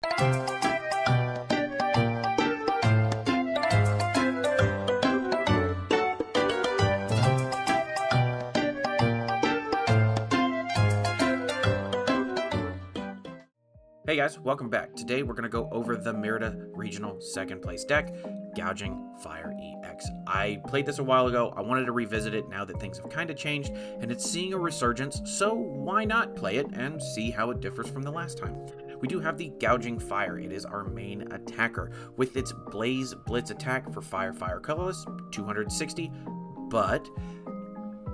Hey guys, welcome back. Today we're going to go over the Merida Regional second place deck, Gouging Fire EX. I played this a while ago. I wanted to revisit it now that things have kind of changed and it's seeing a resurgence, so why not play it and see how it differs from the last time. We do have the Gouging Fire. It is our main attacker with its Blaze Blitz attack for Fire colorless, 260, but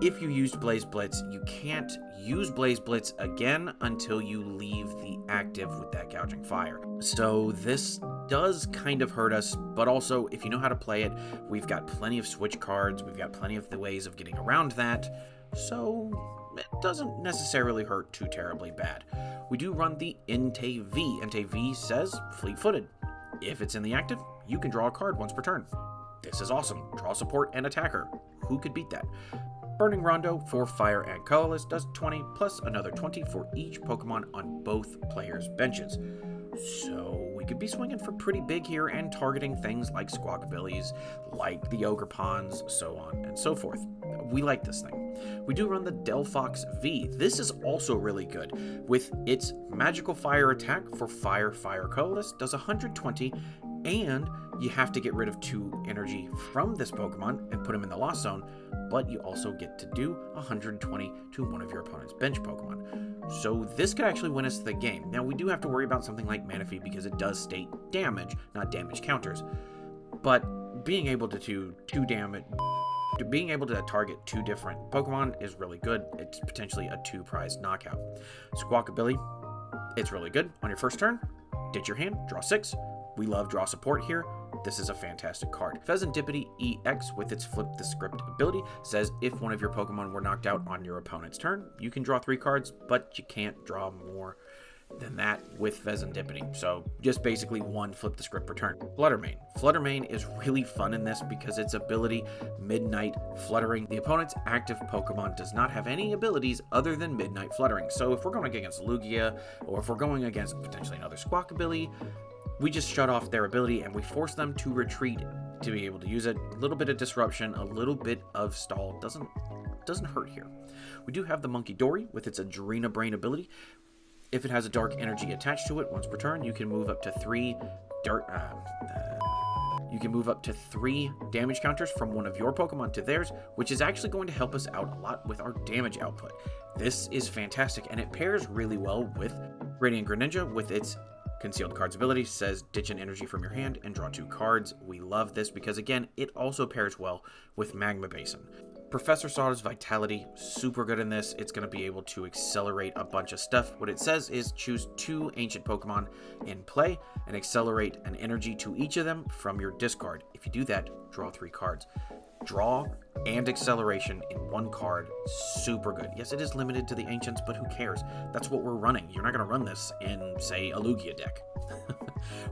if you used Blaze Blitz, you can't use Blaze Blitz again until you leave the active with that Gouging Fire. So this does kind of hurt us, but also if you know how to play it, we've got plenty of switch cards, we've got plenty of the ways of getting around that, so it doesn't necessarily hurt too terribly bad. We do run the Entei V. Entei V says fleet-footed. If it's in the active, you can draw a card once per turn. This is awesome. Draw support and attacker. Who could beat that? Burning Rondo for Fire and Colorless does 20 plus another 20 for each Pokemon on both players' benches. So we could be swinging for pretty big here and targeting things like Squawkabillies, like the Ogerpons, so on and so forth. We like this thing. We do run the Delphox V. This is also really good. With its Magical Fire attack for Fire Colorless does 120, and you have to get rid of 2 energy from this Pokemon and put them in the Lost Zone, but you also get to do 120 to one of your opponent's bench Pokemon. So this could actually win us the game. Now we do have to worry about something like Manaphy because it does state damage, not damage counters. But being able to do 2 damage, being able to target 2 different Pokemon is really good. It's potentially a 2-prize knockout. Squawkabilly, it's really good. On your first turn, ditch your hand, draw 6. We love draw support here. This is a fantastic card. Fezandipiti EX with its Flip the Script ability says if one of your Pokemon were knocked out on your opponent's turn, you can draw 3 cards, but you can't draw more than that with Fezandipiti. So just basically 1 Flip the Script per turn. Flutter is really fun in this because its ability, Midnight Fluttering. The opponent's active Pokemon does not have any abilities other than Midnight Fluttering. So if we're going against Lugia, or if we're going against potentially another Squawkabilly, we just shut off their ability and we force them to retreat to be able to use it. A little bit of disruption, a little bit of stall doesn't hurt here. We do have the Munkidori with its Adrena Brain ability. If it has a dark energy attached to it once per turn, you can move up to 3 damage counters from one of your Pokemon to theirs, which is actually going to help us out a lot with our damage output. This is fantastic and it pairs really well with Radiant Greninja with its Concealed Cards ability. Says ditch an energy from your hand and draw 2 cards. We love this because again, it also pairs well with Magma Basin. Professor Sada's Vitality, super good in this. It's going to be able to accelerate a bunch of stuff. What it says is choose 2 ancient Pokemon in play and accelerate an energy to each of them from your discard. If you do that, draw 3 cards. Draw and acceleration in 1 card, super good. Yes, it is limited to the ancients, but who cares? That's what we're running. You're not going to run this in, say, a Lugia deck.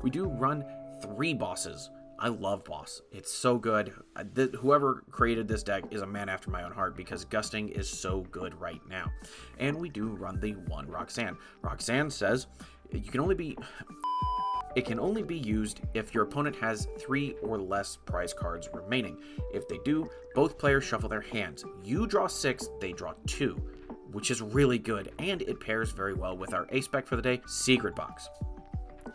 We do run 3 bosses. I love boss. It's so good. Whoever created this deck is a man after my own heart because Gusting is so good right now. And we do run the 1 Roxanne. Roxanne says it can only be used if your opponent has 3 or less prize cards remaining. If they do, both players shuffle their hands. You draw 6, they draw 2, which is really good, and it pairs very well with our ace spec for the day, Secret Box.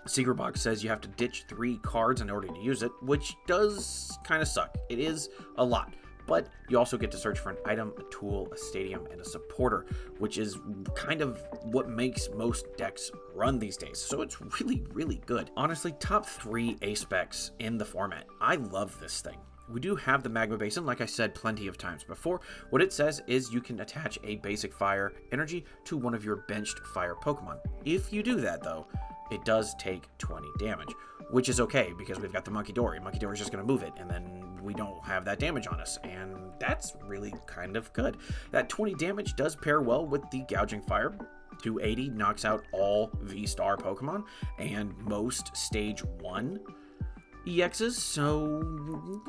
Secret Box says you have to ditch 3 cards in order to use it, which does kind of suck. It is a lot. But you also get to search for an item, a tool, a stadium, and a supporter, which is kind of what makes most decks run these days. So it's really, really good. Honestly, top 3 ace specs in the format. I love this thing. We do have the Magma Basin, like I said plenty of times before. What it says is you can attach a basic fire energy to one of your benched fire Pokemon. If you do that, though, it does take 20 damage, which is okay because we've got the Munkidori. Munkidori is just going to move it, and then we don't have that damage on us, and that's really kind of good. That 20 damage does pair well with the Gouging Fire. 280 knocks out all V-Star Pokemon and most Stage 1 EXs, so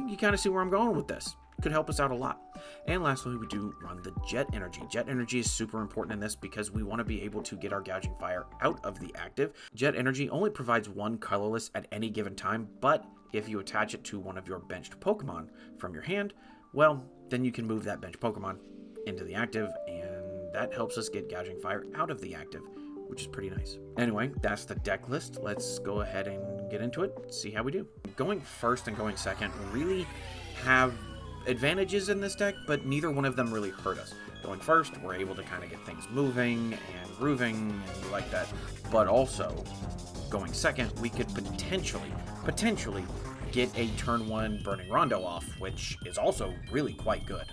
you kind of see where I'm going with this. could help us out a lot. And lastly, we do run the Jet Energy. Jet Energy is super important in this because we want to be able to get our Gouging Fire out of the active. Jet Energy only provides one colorless at any given time, but if you attach it to one of your benched Pokemon from your hand, well, then you can move that benched Pokemon into the active, and that helps us get Gouging Fire out of the active, which is pretty nice. Anyway, that's the deck list. Let's go ahead and get into it, see how we do. Going first and going second really have advantages in this deck, but neither one of them really hurt us. Going first, we're able to kind of get things moving and grooving, and we like that. But also, going second, we could potentially get a turn 1 Burning Rondo off, which is also really quite good.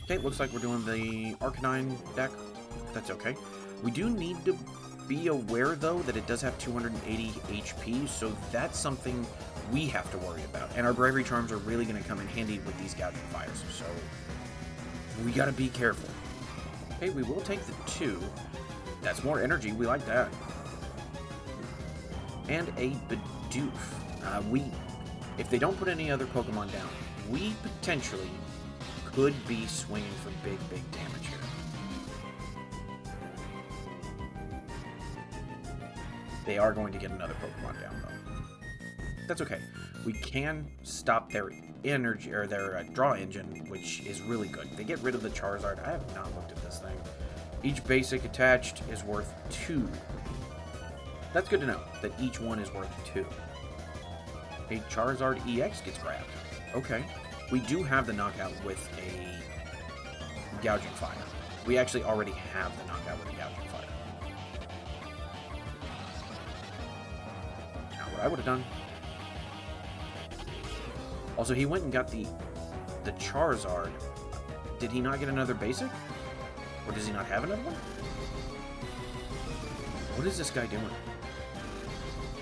Okay, looks like we're doing the Arcanine deck. That's okay. We do need to be aware, though, that it does have 280 HP, so that's something we have to worry about. And our Bravery Charms are really going to come in handy with these Gouging Fires, so we got to be careful. Okay, we will take the 2. That's more energy. We like that. And a Bidoof. If they don't put any other Pokemon down, we potentially could be swinging for big damage here. They are going to get another Pokemon down, though. That's okay. We can stop their energy, or their draw engine, which is really good. They get rid of the Charizard. I have not looked at this thing. Each basic attached is worth 2. That's good to know, that each one is worth 2. A Charizard EX gets grabbed. Okay. We do have the knockout with a Gouging Fire. We actually already have the knockout with a Gouging Fire. Now, what I would have done... Also, he went and got the Charizard. Did he not get another basic? Or does he not have another one? What is this guy doing?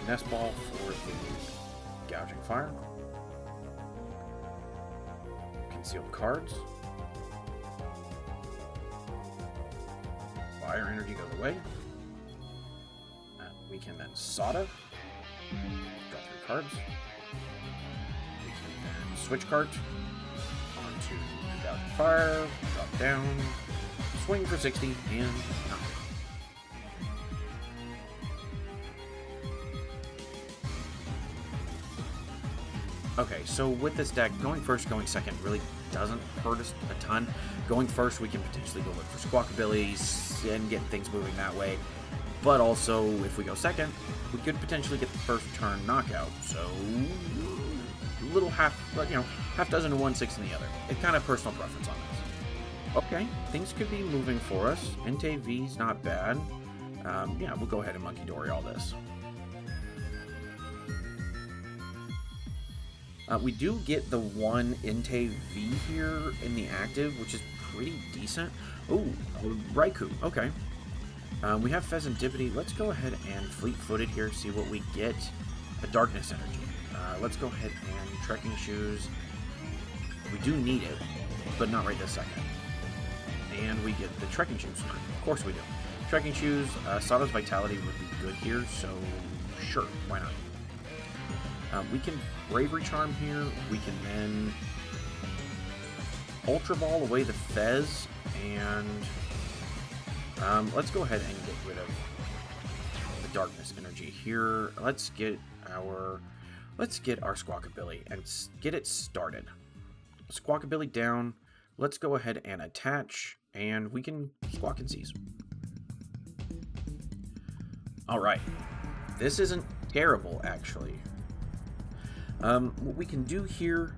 Nest Ball for the Gouging Fire. Concealed cards. Fire energy goes away. We can then Sada. Draw 3 cards. We can then Switch Cart onto the Gouging Fire. Drop down. Swing for 60 and knock. Okay, so with this deck, going first, going second really doesn't hurt us a ton. Going first, we can potentially go look for Squawkabilly and get things moving that way. But also, if we go second, we could potentially get the first turn knockout. So, little half dozen to 1/6 in the other. It's kind of personal preference on this. Okay, things could be moving for us. Entei V's not bad. Yeah, we'll go ahead and Munkidori all this. We do get the 1 Entei V here in the active, which is pretty decent. Oh, Raikou. Okay. We have Fezandipiti. Let's go ahead and fleet-footed here, see what we get. A Darkness Energy. Let's go ahead and Trekking Shoes. We do need it, but not right this second. And we get the Trekking Shoes. Of course we do. Trekking Shoes, Sada's Vitality would be good here, so sure, why not? We can Bravery Charm here. We can then Ultra Ball away the Fez, and let's go ahead and get rid of the Darkness Energy here. Let's get our Squawkabilly and get it started. Squawkabilly down. Let's go ahead and attach, and we can Squawk and Seize. All right, this isn't terrible actually. What we can do here,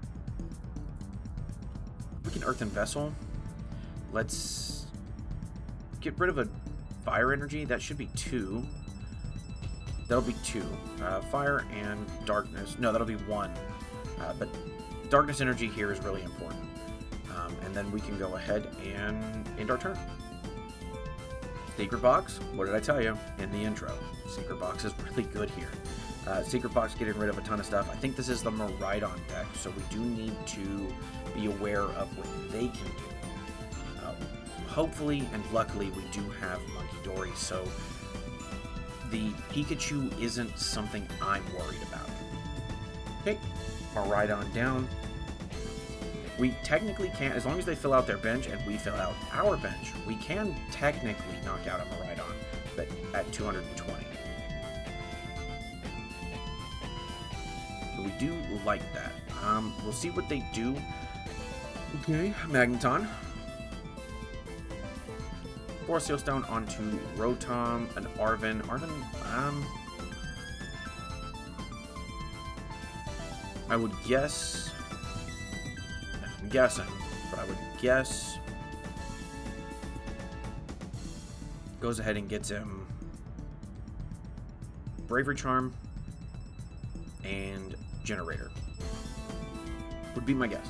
we can Earthen Vessel. Let's get rid of a Fire Energy. That should be 2. That'll be 2. Fire and Darkness. No, that'll be 1. But Darkness Energy here is really important. And then we can go ahead and end our turn. Secret Box, what did I tell you in the intro? Secret Box is really good here. Secret Box getting rid of a ton of stuff. I think this is the Miraidon deck, so we do need to be aware of what they can do. Hopefully and luckily we do have Munkidori, so the Pikachu isn't something I'm worried about. Okay, Miraidon down. We technically can, as long as they fill out their bench and we fill out our bench, we can technically knock out a Miraidon, but at 220. So we do like that. We'll see what they do. Okay, Magneton. Force Seal Stone onto Rotom, an Arven. I would guess. I'm guessing, but I would guess. Goes ahead and gets him Bravery Charm and Generator. Would be my guess.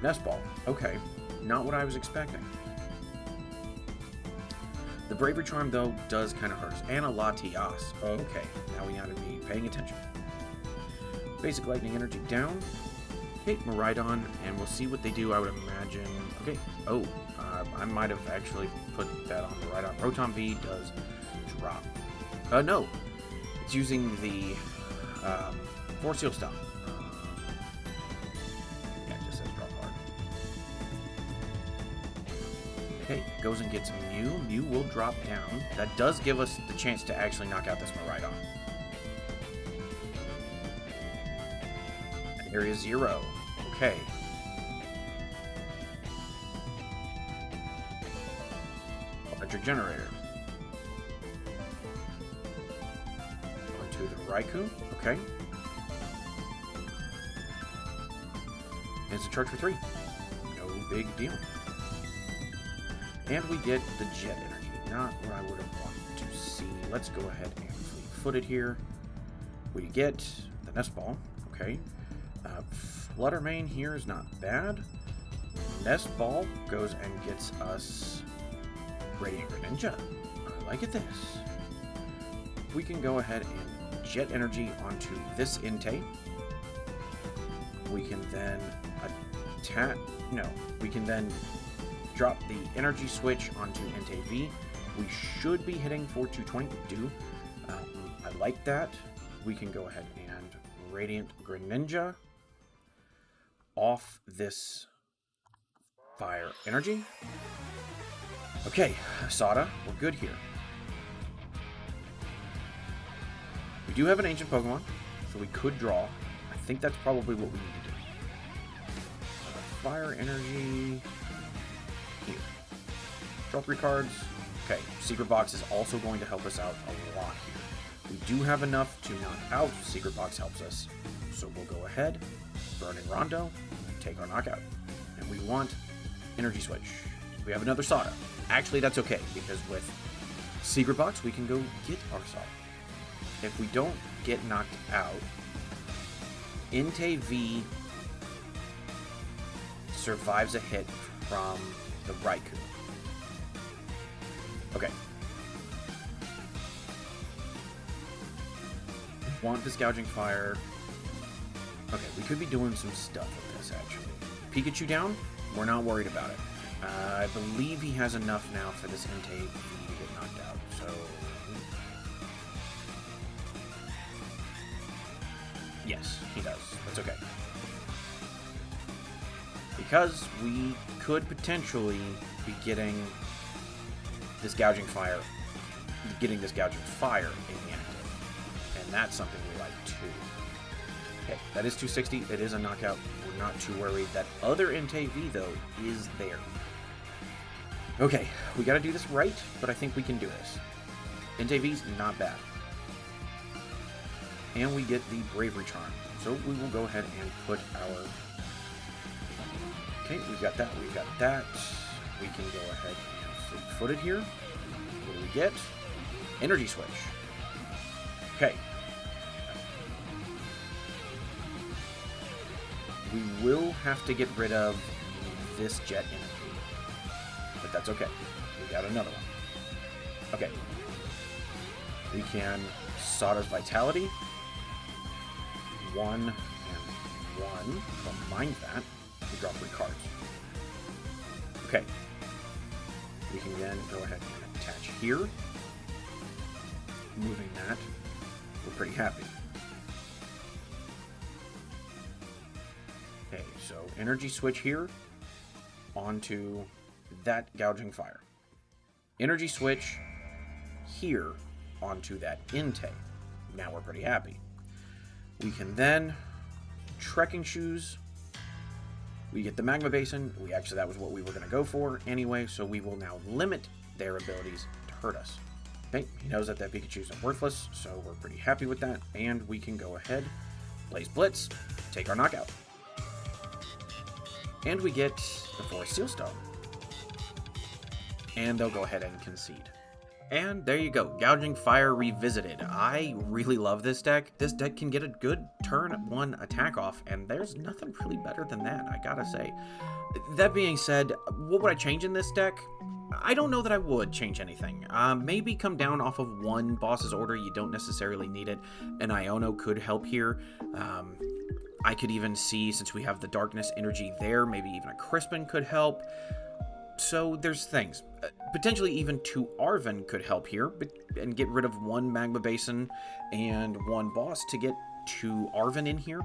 Nest Ball. Okay. Not what I was expecting. The Bravery Charm, though, does kind of hurt us. And a Latias. Okay. Now we gotta be paying attention. Basic Lightning Energy down. Okay, Miraidon, and we'll see what they do, I would imagine. Okay. Oh, I might have actually put that on Miraidon. Rotom V does drop. No. It's using the Force Seal Stone. Yeah, it just says drop hard. Okay, goes and gets Mew. Mew will drop down. That does give us the chance to actually knock out this Miraidon. Area 0. Okay. Electric Generator. Onto the Raikou. Okay. And it's a charge for 3. No big deal. And we get the Jet Energy. Not what I would have wanted to see. Let's go ahead and fleet-foot it here. We get the Nest Ball. Okay. Flutter main here is not bad. Nest Ball goes and gets us Radiant Greninja. I like it this. We can go ahead and Jet Energy onto this Entei. We can then attack. No, we can then drop the Energy Switch onto Entei V. We should be hitting for 220. We do. I like that. We can go ahead and Radiant Greninja off this Fire Energy. Okay, Sada, we're good here. We do have an ancient Pokemon, so we could draw. I think that's probably what we need to do. Fire Energy here. Draw 3 cards. Okay, Secret Box is also going to help us out a lot here. We do have enough to knock out. Secret Box helps us. So we'll go ahead, burn in Rondo, take our knockout. And we want Energy Switch. We have another Sada. Actually, that's okay, because with Secret Box, we can go get our Sada. If we don't get knocked out, Entei V survives a hit from the Raikou. Okay. Want this Gouging Fire. Okay, we could be doing some stuff with this, actually. Pikachu down? We're not worried about it. I believe he has enough now for this Entei to get knocked out, so... Yes, he does. That's okay. Because we could potentially be getting this Gouging Fire in the active. And that's something we like, too. Okay, that is 260. It is a knockout. We're not too worried. That other Entei V, though, is there. Okay, we gotta do this right, but I think we can do this. Entei V's not bad. And we get the Bravery Charm. So we will go ahead and put our... Okay, we've got that. We've got that. We can go ahead and fleet-foot it here. What do we get? Energy Switch. Okay. We will have to get rid of this Jet Energy. But that's okay. We got another one. Okay. We can Sada's Vitality. 1 and 1. Don't mind that. We draw 3 cards. Okay. We can then go ahead and attach here. Moving that. We're pretty happy. Okay, So Energy Switch here onto that Gouging Fire. Energy Switch here onto that Entei. Now we're pretty happy. We can then Trekking Shoes. We get the Magma Basin. That was what we were going to go for anyway, so we will now limit their abilities to hurt us. Okay, he knows that Pikachu's worthless, so we're pretty happy with that. And we can go ahead, Blaze Blitz, take our knockout. And we get the Forest Seal Stone. And they'll go ahead and concede. And there you go, Gouging Fire Revisited. I really love this deck. This deck can get a good turn 1 attack off, and there's nothing really better than that, I gotta say. That being said, what would I change in this deck? I don't know that I would change anything. Maybe come down off of one boss's order. You don't necessarily need it. An Iono could help here. I could even see, since we have the Darkness energy there, maybe even a Crispin could help. So there's things. Potentially even 2 Arven could help here, and get rid of 1 Magma Basin and 1 boss to get 2 Arven in here.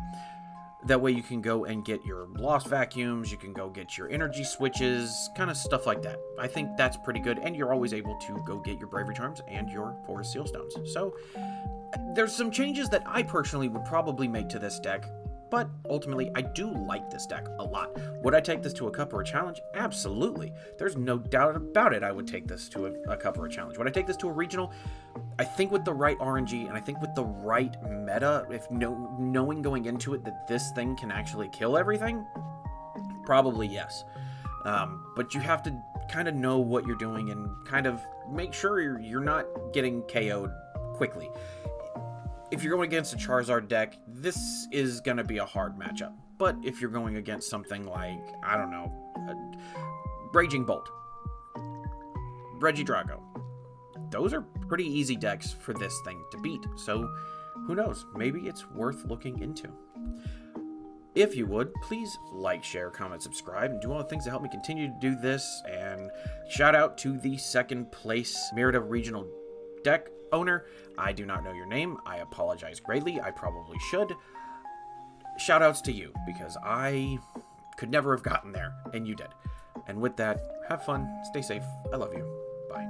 That way you can go and get your Lost Vacuums, you can go get your Energy Switches, kind of stuff like that. I think that's pretty good, and you're always able to go get your Bravery Charms and your Forest Seal Stones. So there's some changes that I personally would probably make to this deck, but ultimately I do like this deck a lot. Would I take this to a cup or a challenge? Absolutely. There's no doubt about it I would take this to a cup or a challenge. Would I take this to a regional? I think with the right RNG, and I think with the right meta, if knowing going into it that this thing can actually kill everything, probably yes. But you have to kind of know what you're doing and kind of make sure you're not getting KO'd quickly. If you're going against a Charizard deck, this is going to be a hard matchup. But if you're going against something like, I don't know, Raging Bolt, Regidrago, those are pretty easy decks for this thing to beat. So who knows? Maybe it's worth looking into. If you would, please like, share, comment, subscribe, and do all the things to help me continue to do this. And shout out to the 2nd place Merida Regional deck owner. I do not know your name. I apologize greatly. I probably should. Shout outs to you, because I could never have gotten there, and you did. And with that, have fun, stay safe, I love you.